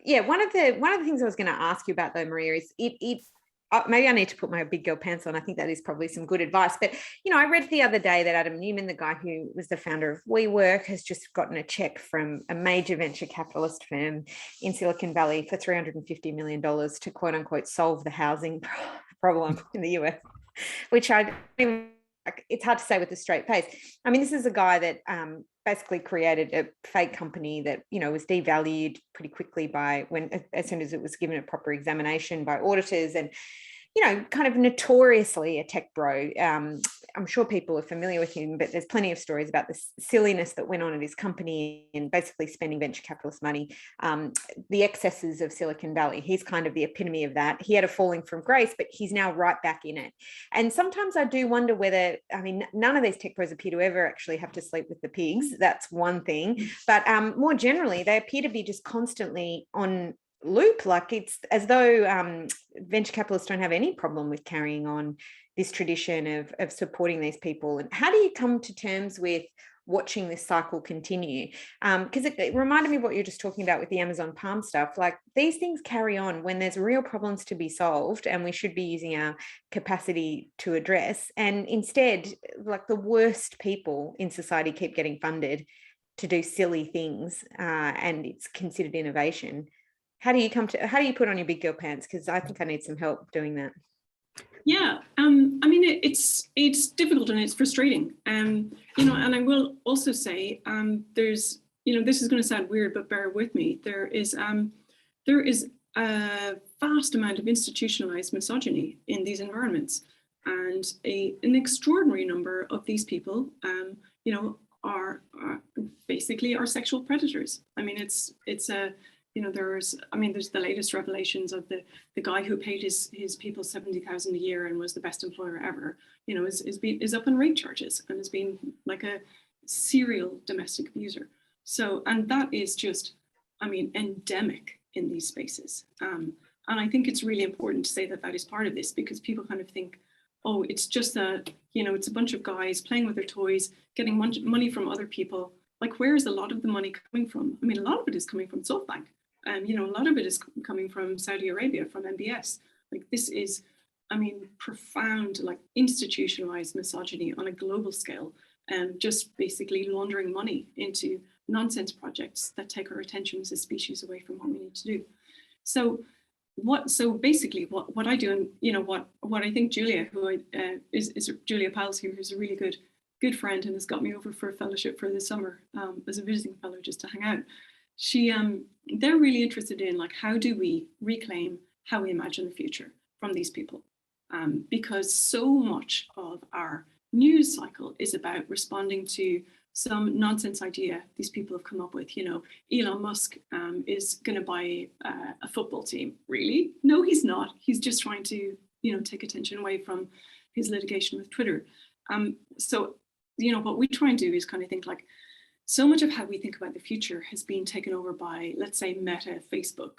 Yeah, one of the things I was going to ask you about though, Maria, is maybe I need to put my big girl pants on. I think that is probably some good advice. But, you know, I read the other day that Adam Newman, the guy who was the founder of WeWork, has just gotten a check from a major venture capitalist firm in Silicon Valley for $350 million to quote unquote solve the housing problem in the US, which it's hard to say with a straight face. I mean, this is a guy that basically created a fake company that, you know, was devalued pretty quickly as soon as it was given a proper examination by auditors, and, you know, kind of notoriously a tech bro. I'm sure people are familiar with him, but there's plenty of stories about the silliness that went on at his company and basically spending venture capitalist money, the excesses of Silicon Valley. He's kind of the epitome of that. He had a falling from grace, but he's now right back in it. And sometimes I do wonder whether, I mean, none of these tech bros appear to ever actually have to sleep with the pigs. That's one thing. But more generally, they appear to be just constantly on loop, like it's as though venture capitalists don't have any problem with carrying on this tradition of supporting these people. And how do you come to terms with watching this cycle continue? Because it reminded me of what you're just talking about with the Amazon Palm stuff. Like, these things carry on when there's real problems to be solved and we should be using our capacity to address. And instead, like, the worst people in society keep getting funded to do silly things, and it's considered innovation. How do you put on your big girl pants? Because I think I need some help doing that. Yeah, I mean, it's difficult and it's frustrating. You know, and I will also say there's, you know, this is going to sound weird, but bear with me. There is a vast amount of institutionalized misogyny in these environments, and an extraordinary number of these people, you know, are basically sexual predators. I mean, it's a, you know, there's the latest revelations of the guy who paid his people $70,000 a year and was the best employer ever, you know, is up on rape charges and has been like a serial domestic abuser. So, and that is just, I mean, endemic in these spaces. And I think it's really important to say that is part of this, because people kind of think, oh, it's just it's a bunch of guys playing with their toys, getting money from other people. Like, where is a lot of the money coming from? I mean, a lot of it is coming from SoftBank. You know, a lot of it is coming from Saudi Arabia, from MBS. Like, this is, I mean, profound, like, institutionalized misogyny on a global scale, and just basically laundering money into nonsense projects that take our attention as a species away from what we need to do. So basically what I do, and, you know, what I think Julia, who is Julia Powles, who is a really good friend and has got me over for a fellowship for this summer as a visiting fellow just to hang out. They're really interested in, like, how do we reclaim how we imagine the future from these people? Because so much of our news cycle is about responding to some nonsense idea these people have come up with. You know, Elon Musk is going to buy a football team. Really? No, he's not. He's just trying to, you know, take attention away from his litigation with Twitter. So, you know, what we try and do is kind of think like, so much of how we think about the future has been taken over by, let's say, Meta, Facebook,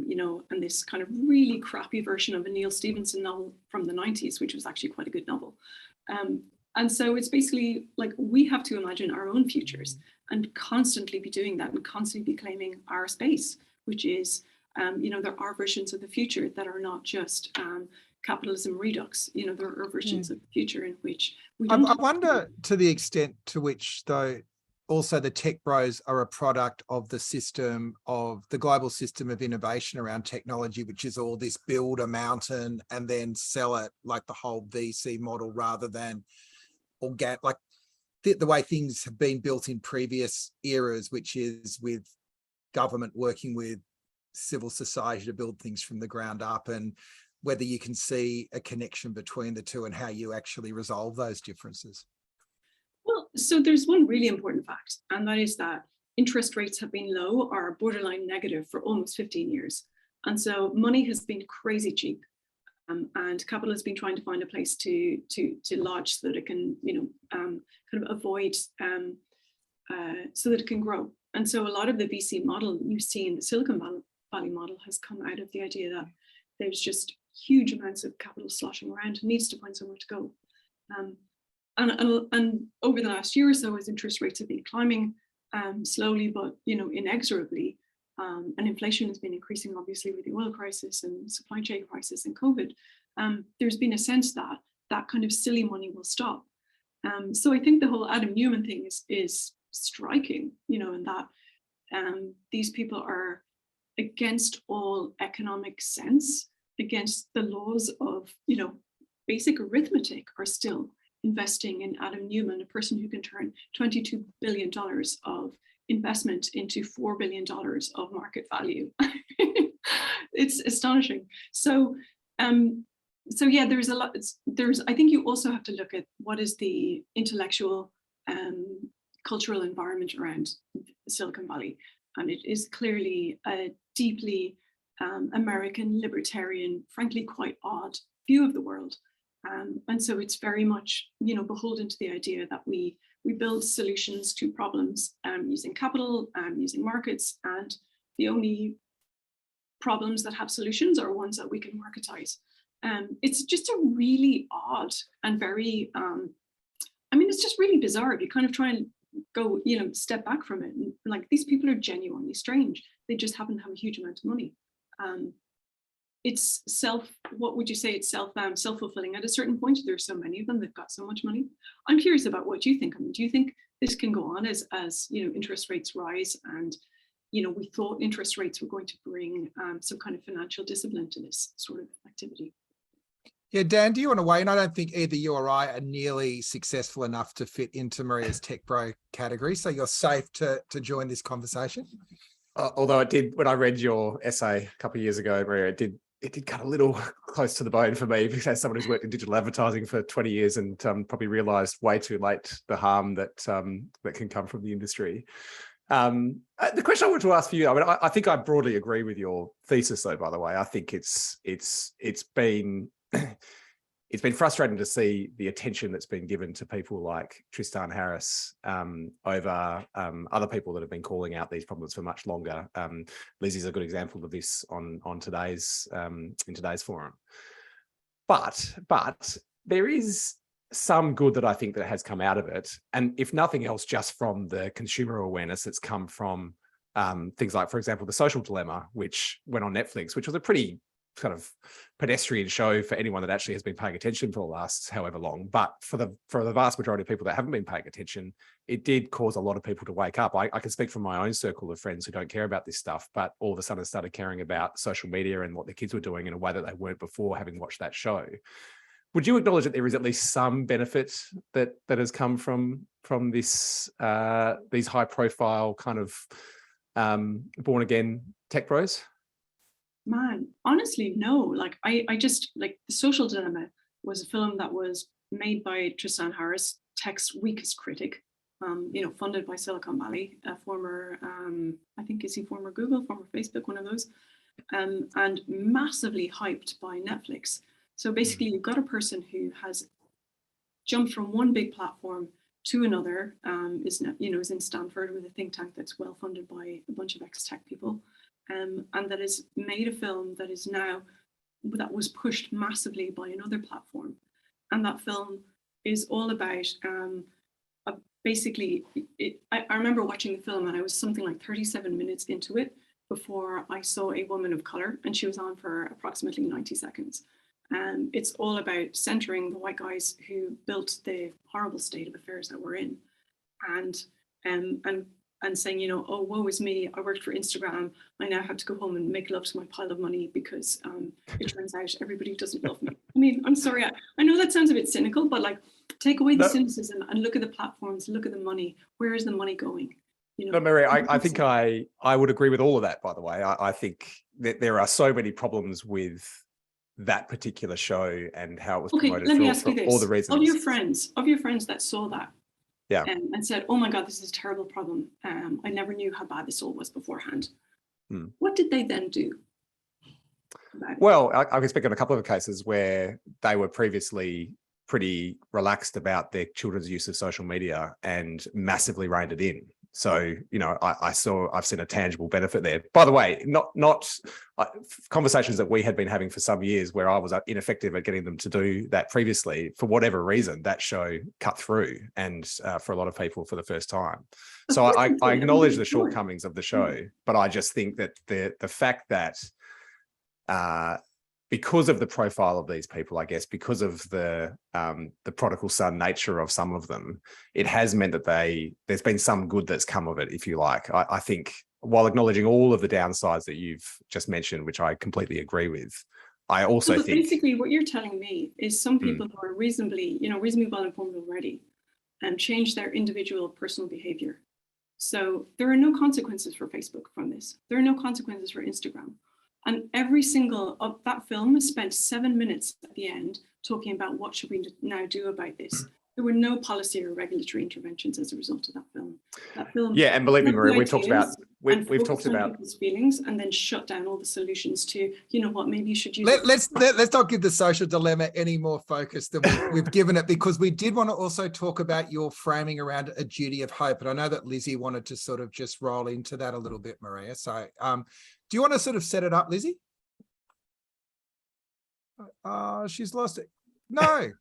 you know, and this kind of really crappy version of a Neil Stephenson novel from the 90s, which was actually quite a good novel. And so it's basically like we have to imagine our own futures and constantly be doing that and constantly be claiming our space, which is, you know, there are versions of the future that are not just capitalism redux. You know, there are versions of the future in which we don't. I wonder to the extent to which, though, also the tech bros are a product of the system of the global system of innovation around technology, which is all this build a mountain and then sell it, like the whole VC model, rather than organic, like the way things have been built in previous eras, which is with government working with civil society to build things from the ground up, and whether you can see a connection between the two and how you actually resolve those differences. Well, so there's one really important fact, and that is that interest rates have been low or borderline negative for almost 15 years. And so money has been crazy cheap, and capital has been trying to find a place to lodge so that it can, you know, kind of avoid, so that it can grow. And so a lot of the VC model you see in the Silicon Valley model has come out of the idea that there's just huge amounts of capital sloshing around, needs to find somewhere to go. And over the last year or so, as interest rates have been climbing slowly, but, you know, inexorably, and inflation has been increasing, obviously, with the oil crisis and supply chain crisis and COVID, there's been a sense that that kind of silly money will stop. So I think the whole Adam Newman thing is striking, you know, in that these people are against all economic sense, against the laws of, you know, basic arithmetic, are still investing in Adam Newman, a person who can turn $22 billion of investment into $4 billion of market value. It's astonishing. So, so yeah, there's a lot. I think you also have to look at what is the intellectual, cultural environment around Silicon Valley, and it is clearly a deeply American libertarian, frankly quite odd view of the world. And so it's very much, you know, beholden to the idea that we build solutions to problems using capital, using markets, and the only problems that have solutions are ones that we can marketize. It's just a really odd and very, I mean, it's just really bizarre if you kind of try and go, you know, step back from it. And like, these people are genuinely strange. They just happen to have a huge amount of money. It's what would you say? It's self-fulfilling at a certain point. There's so many of them, they've got so much money. I'm curious about what you think. I mean, do you think this can go on as you know, interest rates rise, and, you know, we thought interest rates were going to bring some kind of financial discipline to this sort of activity? Yeah, Dan, do you want to weigh in? I don't think either you or I are nearly successful enough to fit into Maria's tech bro category, so you're safe to join this conversation. Although it did, when I read your essay a couple of years ago, Maria, it did cut a little close to the bone for me, because as someone who's worked in digital advertising for 20 years and probably realized way too late the harm that can come from the industry. The question I want to ask for you, I mean, I think I broadly agree with your thesis, though, by the way. I think it's been it's been frustrating to see the attention that's been given to people like Tristan Harris over other people that have been calling out these problems for much longer. Lizzie's a good example of this on today's in today's forum. But there is some good that I think that has come out of it, and if nothing else, just from the consumer awareness that's come from things like, for example, The Social Dilemma, which went on Netflix, which was a pretty kind of pedestrian show for anyone that actually has been paying attention for the last however long. But for the vast majority of people that haven't been paying attention, it did cause a lot of people to wake up. I can speak from my own circle of friends who don't care about this stuff, but all of a sudden started caring about social media and what their kids were doing in a way that they weren't before, having watched that show. Would you acknowledge that there is at least some benefit that has come from this these high profile kind of born again tech bros? Man, honestly, no. Like I just, like, The Social Dilemma was a film that was made by Tristan Harris, tech's weakest critic, funded by Silicon Valley, a former, I think, is he former Google, former Facebook, one of those, and massively hyped by Netflix. So basically, you've got a person who has jumped from one big platform to another, is in Stanford with a think tank that's well funded by a bunch of ex-tech people, and that has made a film that was pushed massively by another platform. And that film is all about, I remember watching the film and I was something like 37 minutes into it before I saw a woman of color, and she was on for approximately 90 seconds. And it's all about centering the white guys who built the horrible state of affairs that we're in, and saying, oh, woe is me, I worked for Instagram, I now have to go home and make love to my pile of money because it turns out everybody doesn't love me. I mean, I'm sorry, I know that sounds a bit cynical, but like, take away the cynicism and look at the platforms, look at the money. Where is the money going? No, Maria, I think I would agree with all of that, by the way. I think that there are so many problems with that particular show and how it was promoted. Let me ask you this. All the reasons. Of your friends that saw that, yeah, and said, oh my God, this is a terrible problem. I never knew how bad this all was beforehand. What did they then do? Well, I can speak on a couple of cases where they were previously pretty relaxed about their children's use of social media and massively reined it in. So, I've seen a tangible benefit there. By the way, not conversations that we had been having for some years where I was ineffective at getting them to do that previously. For whatever reason, that show cut through, and for a lot of people for the first time. So I acknowledge the shortcomings of the show, but I just think that the fact that because of the profile of these people, I guess, because of the prodigal son nature of some of them, it has meant that there's been some good that's come of it, if you like. I think, while acknowledging all of the downsides that you've just mentioned, which I completely agree with, I also think basically what you're telling me is some people who are reasonably well informed already and change their individual personal behavior. So there are no consequences for Facebook from this. There are no consequences for Instagram. And every single of that film spent 7 minutes at the end talking about what should we now do about this. There were no policy or regulatory interventions as a result of that film. Yeah, and believe me, Maria, we've talked about people's feelings, and then shut down all the solutions to, what, maybe you should use. Let's not give the social dilemma any more focus than we've given it, because we did want to also talk about your framing around a duty of hope. And I know that Lizzie wanted to sort of just roll into that a little bit, Maria. So do you want to sort of set it up, Lizzie? She's lost it. No.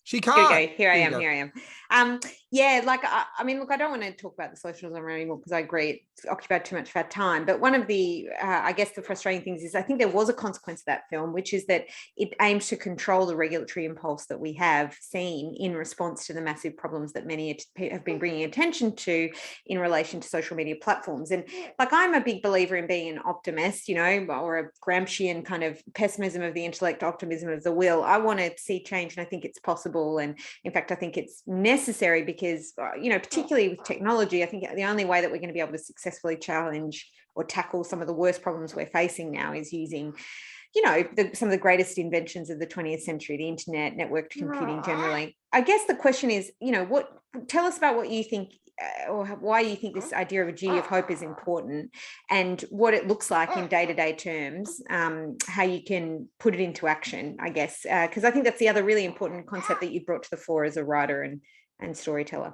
She can't. Here I am. Yeah, like, I mean, look, I don't want to talk about the socialism anymore because I agree it's occupied too much of our time. But one of the, I guess, the frustrating things is I think there was a consequence of that film, which is that it aims to control the regulatory impulse that we have seen in response to the massive problems that many have been bringing attention to in relation to social media platforms. And like, I'm a big believer in being an optimist, or a Gramscian kind of pessimism of the intellect, optimism of the will. I want to see change, and I think it's possible. And in fact, I think it's necessary because, particularly with technology, I think the only way that we're going to be able to successfully challenge or tackle some of the worst problems we're facing now is using, some of the greatest inventions of the 20th century, the internet, networked computing generally. I guess the question is, tell us about what you think or why you think this idea of a duty of hope is important, and what it looks like in day-to-day terms, how you can put it into action, I guess, because I think that's the other really important concept that you brought to the fore as a writer and storyteller.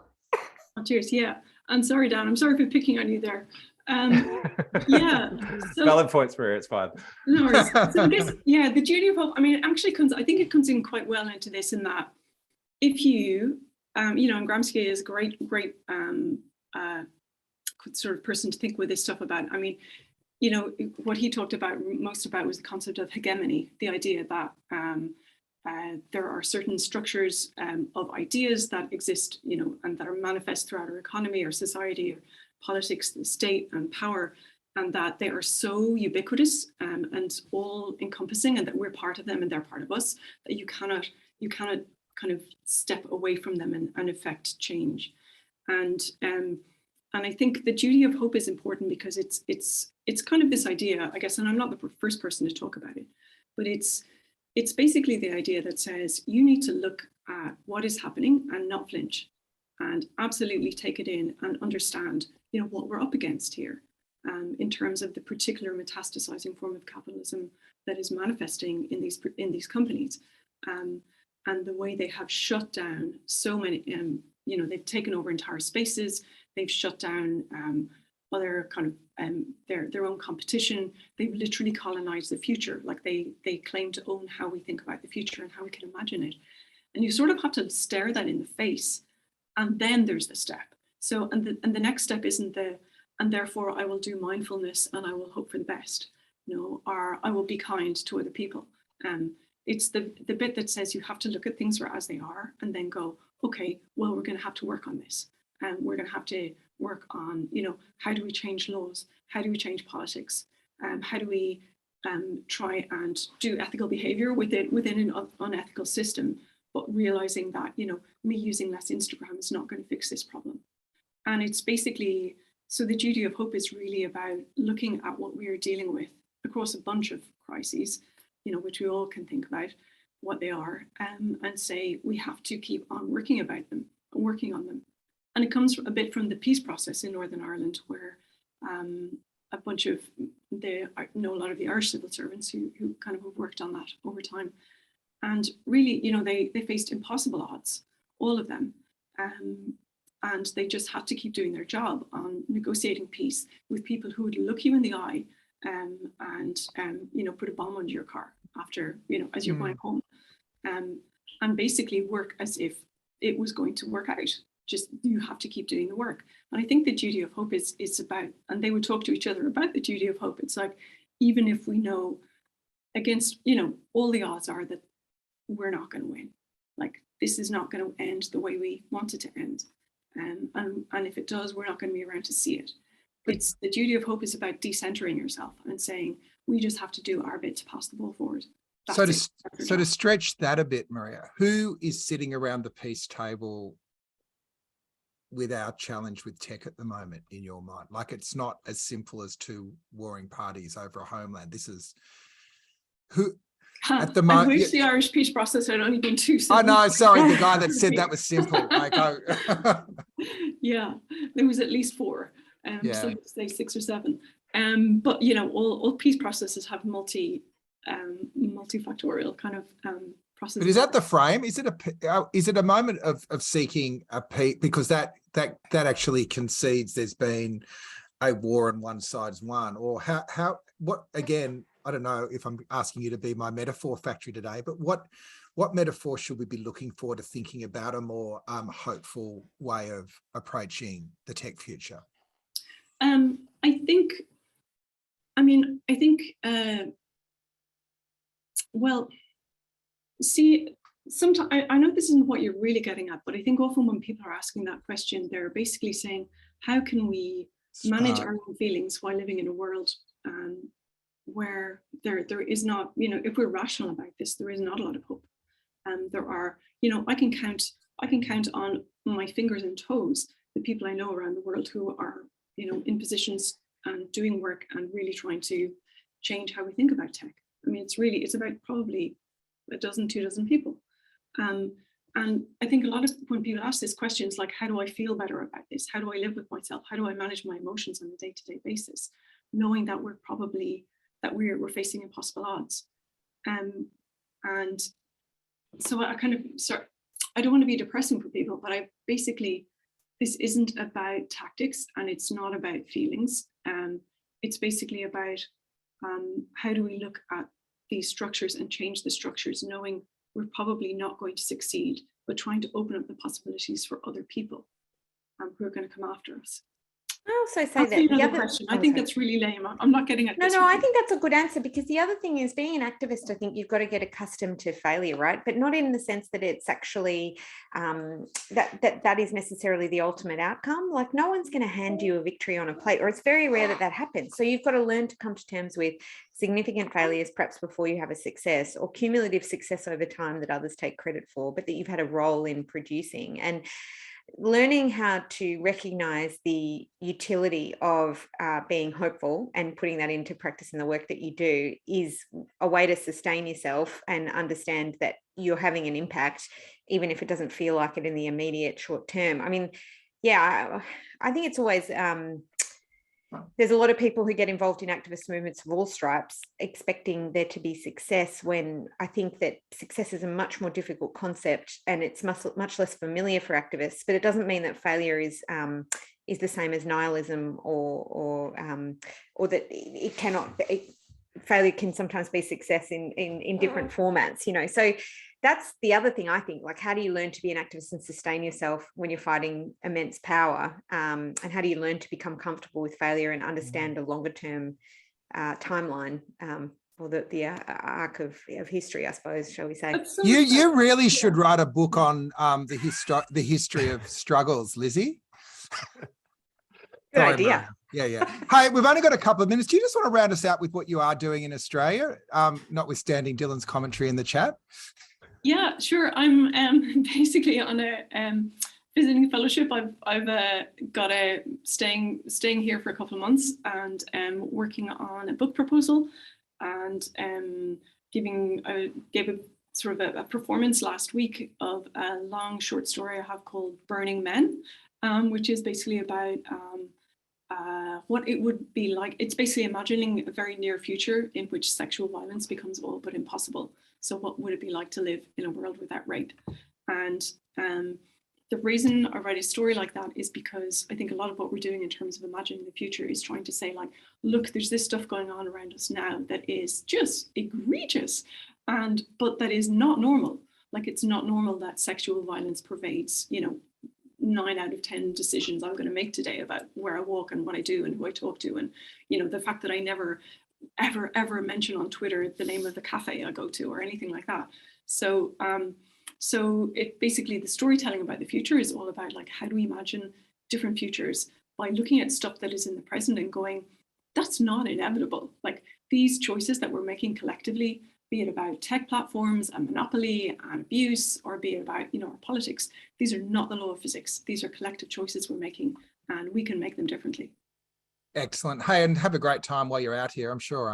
Oh, cheers. Yeah. I'm sorry, Dan. I'm sorry for picking on you there. Yeah. So, valid points, Maria. It's fine. No worries. So I guess, the duty of hope, I mean, I think it comes in quite well into this, in that if you, and Gramsci is a great sort of person to think with this stuff about. I mean, what he talked about most about was the concept of hegemony, the idea that there are certain structures of ideas that exist, and that are manifest throughout our economy, our society, our politics, the state, and power, and that they are so ubiquitous and all encompassing, and that we're part of them and they're part of us, that you cannot kind of step away from them and affect change. And I think the duty of hope is important because it's kind of this idea, I guess, and I'm not the first person to talk about it, but it's basically the idea that says you need to look at what is happening and not flinch, and absolutely take it in and understand, what we're up against here, in terms of the particular metastasizing form of capitalism that is manifesting in these companies, and the way they have shut down so many. They've taken over entire spaces. They've shut down other kind of their own competition. They've literally colonized the future. Like they claim to own how we think about the future and how we can imagine it. And you sort of have to stare that in the face. And then there's the step. So, and the next step isn't and therefore I will do mindfulness and I will hope for the best, or I will be kind to other people. It's the bit that says you have to look at things as they are and then go, okay, well, we're going to have to work on this. And we're going to have to work on, how do we change laws? How do we change politics? How do we try and do ethical behavior within an unethical system, but realizing that, me using less Instagram is not going to fix this problem. And it's basically, so the duty of hope is really about looking at what we are dealing with across a bunch of crises, which we all can think about what they are, and say we have to keep on working on them. And it comes a bit from the peace process in Northern Ireland, where a bunch of I know a lot of the Irish civil servants who kind of have worked on that over time. And really, they faced impossible odds, all of them. And they just had to keep doing their job on negotiating peace with people who would look you in the eye and put a bomb under your car after, as you're going home. And basically work as if it was going to work out. Just, you have to keep doing the work. And I think the duty of hope is about, and they would talk to each other about the duty of hope. It's like, even if we know against, all the odds are that we're not going to win. Like, this is not going to end the way we want it to end. And if it does, we're not going to be around to see it. It's the duty of hope is about decentering yourself and saying, we just have to do our bit to pass the ball forward. So to stretch that a bit, Maria, who is sitting around the peace table with our challenge with tech at the moment, in your mind? Like, it's not as simple as two warring parties over a homeland. This is who at the moment. I wish the Irish peace process had only been 2 simple. Oh no, sorry, the guy that said that was simple. Like, yeah, there was at least 4. Some would say 6 or 7. But all peace processes have multifactorial kind of processes. But is that the frame? Is it a moment of seeking a peace, because that actually concedes there's been a war and one side's won? Or what again? I don't know if I'm asking you to be my metaphor factory today, but what metaphor should we be looking for to thinking about a more hopeful way of approaching the tech future? Well, see, sometimes I know this isn't what you're really getting at, but I think often when people are asking that question, they're basically saying, how can we manage our own feelings while living in a world where there is not, if we're rational about this, there is not a lot of hope. There are, I can count on my fingers and toes the people I know around the world who are, in positions and doing work and really trying to change how we think about tech. I mean, it's about probably 2 dozen people. And I think a lot of when people ask this question, it's like, how do I feel better about this? How do I live with myself? How do I manage my emotions on a day-to-day basis? Knowing that we're facing impossible odds. And so I don't want to be depressing for people, but this isn't about tactics and it's not about feelings. It's basically about how do we look at these structures and change the structures, knowing we're probably not going to succeed, but trying to open up the possibilities for other people who are going to come after us. I also say that the other question. I think that's really lame. I'm not getting at this. No, I think that's a good answer, because the other thing is, being an activist, I think you've got to get accustomed to failure, right? But not in the sense that it's actually that is necessarily the ultimate outcome. Like, no one's going to hand you a victory on a plate, or it's very rare that happens. So you've got to learn to come to terms with significant failures perhaps before you have a success, or cumulative success over time that others take credit for, but that you've had a role in producing. And learning how to recognize the utility of being hopeful and putting that into practice in the work that you do is a way to sustain yourself and understand that you're having an impact, even if it doesn't feel like it in the immediate short term. I mean, yeah, I think it's always, there's a lot of people who get involved in activist movements of all stripes expecting there to be success, when I think that success is a much more difficult concept and it's much less familiar for activists. But it doesn't mean that failure is the same as nihilism, or that it cannot. Failure can sometimes be success in different formats, you know. So that's the other thing, I think, like, how do you learn to be an activist and sustain yourself when you're fighting immense power? And how do you learn to become comfortable with failure and understand a longer term timeline, or the arc of history, I suppose, shall we say? You really should write a book on the history of struggles, Lizzie. Good idea. Yeah. Hey, we've only got a couple of minutes. Do you just want to round us out with what you are doing in Australia, notwithstanding Dylan's commentary in the chat? Yeah, sure. I'm basically on a visiting fellowship. I've got a staying here for a couple of months, and working on a book proposal, and gave a sort of a performance last week of a long short story I have called Burning Men, which is basically about what it would be like. It's basically imagining a very near future in which sexual violence becomes all but impossible. So what would it be like to live in a world without rape? And the reason I write a story like that is because I think a lot of what we're doing in terms of imagining the future is trying to say, like, look, there's this stuff going on around us now that is just egregious, but that is not normal. Like, it's not normal that sexual violence pervades, 9 out of 10 decisions I'm going to make today about where I walk and what I do and who I talk to. And, the fact that I never, ever mention on Twitter the name of the cafe I go to or anything like that. So it basically, the storytelling about the future is all about, like, how do we imagine different futures by looking at stuff that is in the present and going, that's not inevitable. Like, these choices that we're making collectively, be it about tech platforms and monopoly and abuse, or be it about, our politics, these are not the law of physics. These are collective choices we're making, and we can make them differently. Excellent. Hey, and have a great time while you're out here. I'm sure.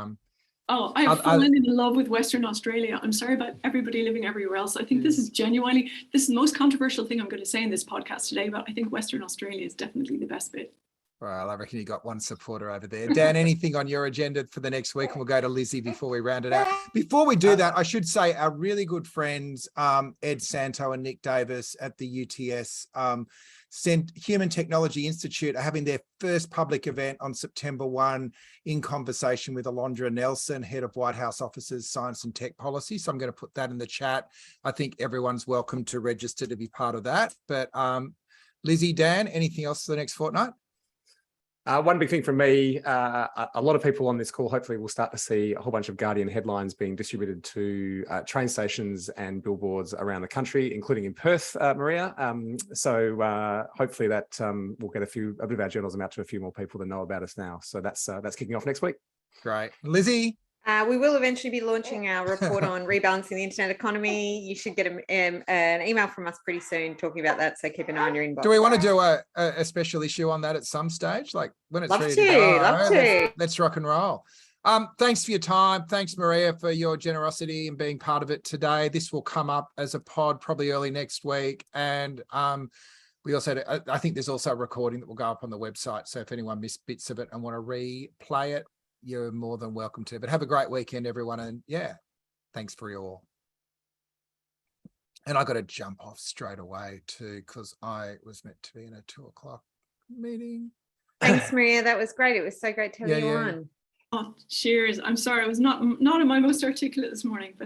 I have fallen in love with Western Australia. I'm sorry about everybody living everywhere else. I think this is the most controversial thing I'm going to say in this podcast today, but I think Western Australia is definitely the best bit. Well, I reckon you got one supporter over there. Dan, anything on your agenda for the next week? And we'll go to Lizzie before we round it out. Before we do that, I should say our really good friends, Ed Santo and Nick Davis at the UTS Human Technology Institute are having their first public event on September 1 in conversation with Alondra Nelson, Head of White House Office's Science and Tech Policy. So I'm going to put that in the chat. I think everyone's welcome to register to be part of that. But Lizzie, Dan, anything else for the next fortnight? One big thing from me, a lot of people on this call hopefully will start to see a whole bunch of Guardian headlines being distributed to train stations and billboards around the country, including in Perth, Maria. So hopefully that will get a bit of our journalism out to a few more people that know about us now. So that's kicking off next week. Great. Lizzie? We will eventually be launching our report on rebalancing the internet economy. You should get an email from us pretty soon talking about that, so keep an eye on your inbox. Do we want to do a special issue on that at some stage? Like when it's ready to go? Love to. Let's rock and roll. Thanks for your time. Thanks, Maria, for your generosity and being part of it today. This will come up as a pod probably early next week. And we also, I think there's also a recording that will go up on the website. So if anyone missed bits of it and want to replay it, you're more than welcome to. But have a great weekend, everyone. And yeah, thanks for your all. And I got to jump off straight away too, because I was meant to be in a 2:00 meeting. Thanks, Maria. That was great. It was so great to have you on. Oh, cheers. I'm sorry. I was not in my most articulate this morning, but